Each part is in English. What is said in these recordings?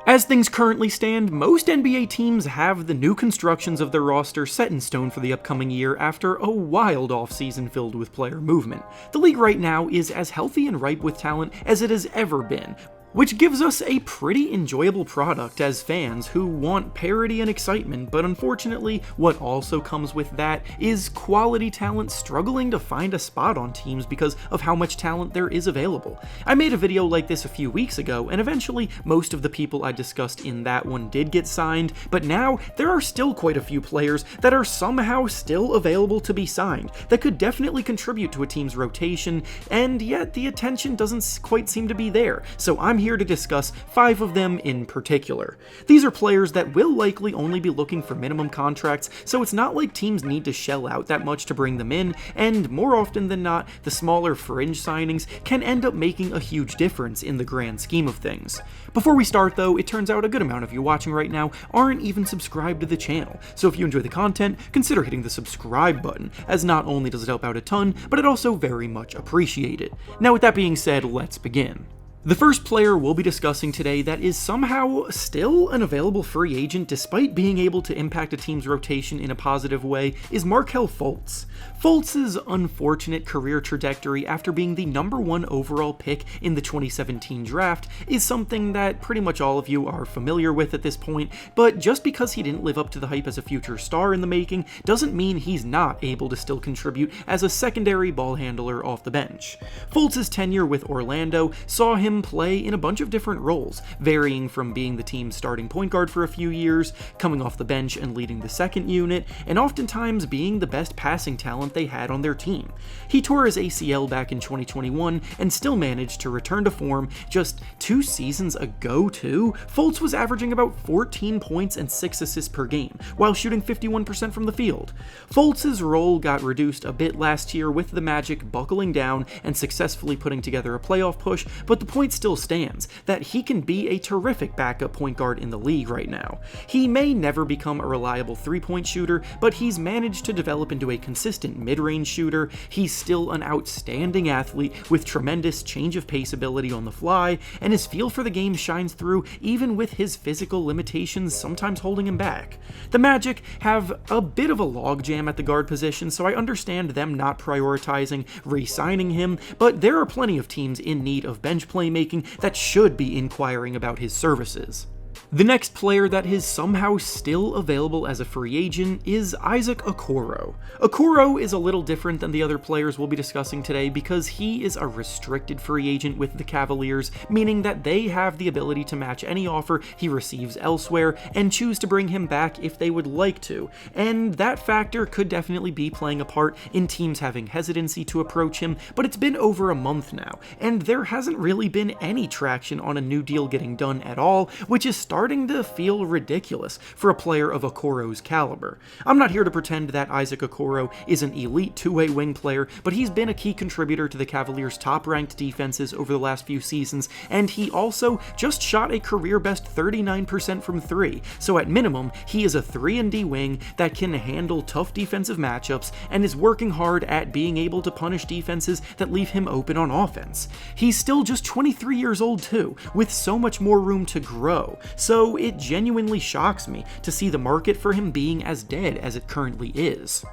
As things currently stand, most NBA teams have the new constructions of their roster set in stone for the upcoming year after a wild offseason filled with player movement. The league right now is as healthy and ripe with talent as it has ever been, which gives us a pretty enjoyable product as fans who want parity and excitement, but unfortunately, what also comes with that is quality talent struggling to find a spot on teams because of how much talent there is available. I made a video like this a few weeks ago, and eventually most of the people I discussed in that one did get signed, but now there are still quite a few players that are somehow still available to be signed that could definitely contribute to a team's rotation, and yet the attention doesn't quite seem to be there, so I'm here to discuss 5 of them in particular. These are players that will likely only be looking for minimum contracts, so it's not like teams need to shell out that much to bring them in, and more often than not, the smaller fringe signings can end up making a huge difference in the grand scheme of things. Before we start though, it turns out a good amount of you watching right now aren't even subscribed to the channel, so if you enjoy the content, consider hitting the subscribe button, as not only does it help out a ton, but it also very much appreciated. Now with that being said, let's begin. The first player we'll be discussing today that is somehow still an available free agent despite being able to impact a team's rotation in a positive way is Markelle Fultz. Fultz's unfortunate career trajectory after being the #1 overall pick in the 2017 draft is something that pretty much all of you are familiar with at this point, but just because he didn't live up to the hype as a future star in the making doesn't mean he's not able to still contribute as a secondary ball handler off the bench. Fultz's tenure with Orlando saw him play in a bunch of different roles, varying from being the team's starting point guard for a few years, coming off the bench and leading the second unit, and oftentimes being the best passing talent they had on their team. He tore his ACL back in 2021 and still managed to return to form just 2 seasons ago too. Fultz was averaging about 14 points and 6 assists per game, while shooting 51% from the field. Fultz's role got reduced a bit last year with the Magic buckling down and successfully putting together a playoff push, but the point still stands that he can be a terrific backup point guard in the league right now. He may never become a reliable 3-point shooter, but he's managed to develop into a consistent mid-range shooter. He's still an outstanding athlete with tremendous change of pace ability on the fly, and his feel for the game shines through even with his physical limitations sometimes holding him back. The Magic have a bit of a logjam at the guard position, so I understand them not prioritizing re-signing him, but there are plenty of teams in need of bench playmaking that should be inquiring about his services. The next player that is somehow still available as a free agent is Isaac Okoro. Okoro is a little different than the other players we'll be discussing today because he is a restricted free agent with the Cavaliers, meaning that they have the ability to match any offer he receives elsewhere and choose to bring him back if they would like to, and that factor could definitely be playing a part in teams having hesitancy to approach him, but it's been over a month now, and there hasn't really been any traction on a new deal getting done at all, which is starting to feel ridiculous for a player of Okoro's caliber. I'm not here to pretend that Isaac Okoro is an elite two-way wing player, but he's been a key contributor to the Cavaliers' top-ranked defenses over the last few seasons, and he also just shot a career-best 39% from 3, so at minimum, he is a 3-and-D wing that can handle tough defensive matchups and is working hard at being able to punish defenses that leave him open on offense. He's still just 23 years old too, with so much more room to grow, so it genuinely shocks me to see the market for him being as dead as it currently is.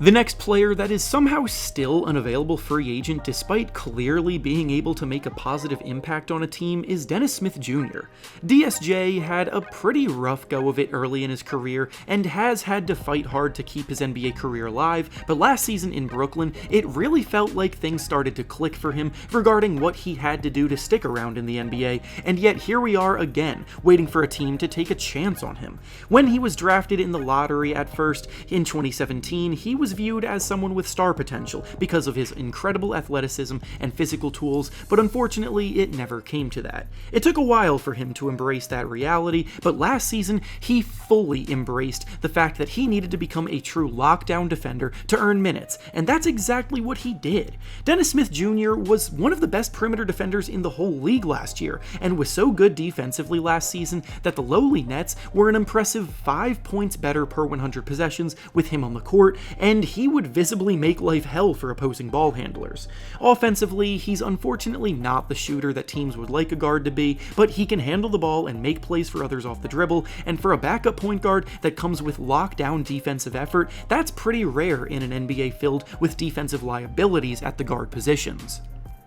The next player that is somehow still an available free agent despite clearly being able to make a positive impact on a team is Dennis Smith Jr. DSJ had a pretty rough go of it early in his career and has had to fight hard to keep his NBA career alive, but last season in Brooklyn, it really felt like things started to click for him regarding what he had to do to stick around in the NBA, and yet here we are again, waiting for a team to take a chance on him. When he was drafted in the lottery at first in 2017, he was viewed as someone with star potential because of his incredible athleticism and physical tools, but unfortunately it never came to that. It took a while for him to embrace that reality, but last season he fully embraced the fact that he needed to become a true lockdown defender to earn minutes, and that's exactly what he did. Dennis Smith Jr. was one of the best perimeter defenders in the whole league last year, and was so good defensively last season that the lowly Nets were an impressive 5 points better per 100 possessions with him on the court, and and he would visibly make life hell for opposing ball handlers. Offensively, he's unfortunately not the shooter that teams would like a guard to be, but he can handle the ball and make plays for others off the dribble, and for a backup point guard that comes with lockdown defensive effort, that's pretty rare in an NBA filled with defensive liabilities at the guard positions.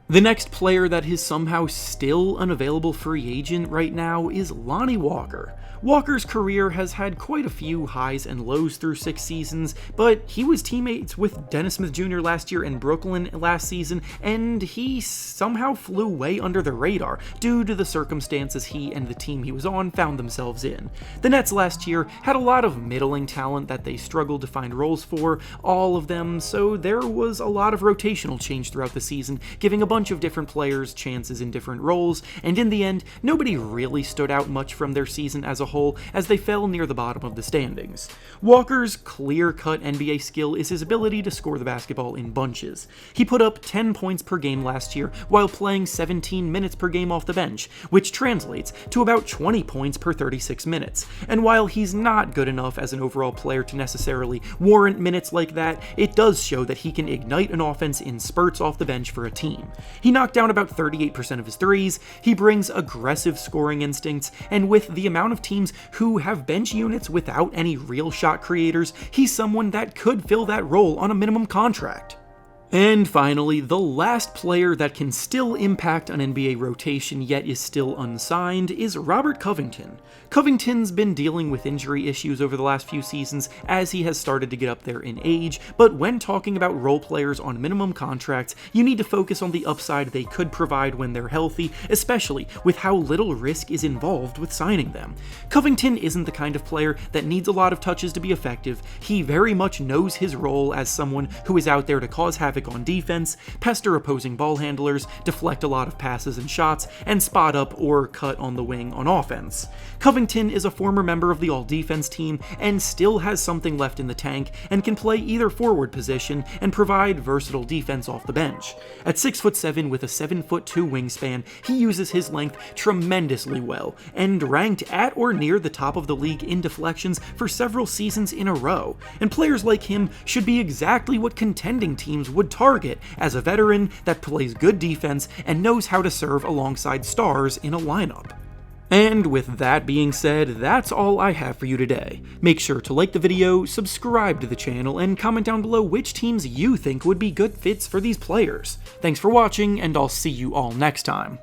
The next player that is somehow still an available free agent right now is Lonnie Walker. Walker's career has had quite a few highs and lows through 6 seasons, but he was teammates with Dennis Smith Jr. last year in Brooklyn last season, and he somehow flew way under the radar due to the circumstances he and the team he was on found themselves in. The Nets last year had a lot of middling talent that they struggled to find roles for, all of them, so there was a lot of rotational change throughout the season, giving a bunch of different players chances in different roles, and in the end, nobody really stood out much from their season as a whole, as they fell near the bottom of the standings. Walker's clear-cut NBA skill is his ability to score the basketball in bunches. He put up 10 points per game last year while playing 17 minutes per game off the bench, which translates to about 20 points per 36 minutes. And while he's not good enough as an overall player to necessarily warrant minutes like that, it does show that he can ignite an offense in spurts off the bench for a team. He knocked down about 38% of his threes, he brings aggressive scoring instincts, and with the amount of teams who have bench units without any real shot creators, he's someone that could fill that role on a minimum contract. And finally, the last player that can still impact an NBA rotation yet is still unsigned is Robert Covington. Covington's been dealing with injury issues over the last few seasons as he has started to get up there in age, but when talking about role players on minimum contracts, you need to focus on the upside they could provide when they're healthy, especially with how little risk is involved with signing them. Covington isn't the kind of player that needs a lot of touches to be effective. He very much knows his role as someone who is out there to cause havoc on defense, pester opposing ball handlers, deflect a lot of passes and shots, and spot up or cut on the wing on offense. Covington is a former member of the all-defense team and still has something left in the tank and can play either forward position and provide versatile defense off the bench. At 6'7" with a 7'2" wingspan, he uses his length tremendously well and ranked at or near the top of the league in deflections for several seasons in a row, and players like him should be exactly what contending teams would target as a veteran that plays good defense and knows how to serve alongside stars in a lineup. And with that being said, that's all I have for you today. Make sure to like the video, subscribe to the channel, and comment down below which teams you think would be good fits for these players. Thanks for watching, and I'll see you all next time.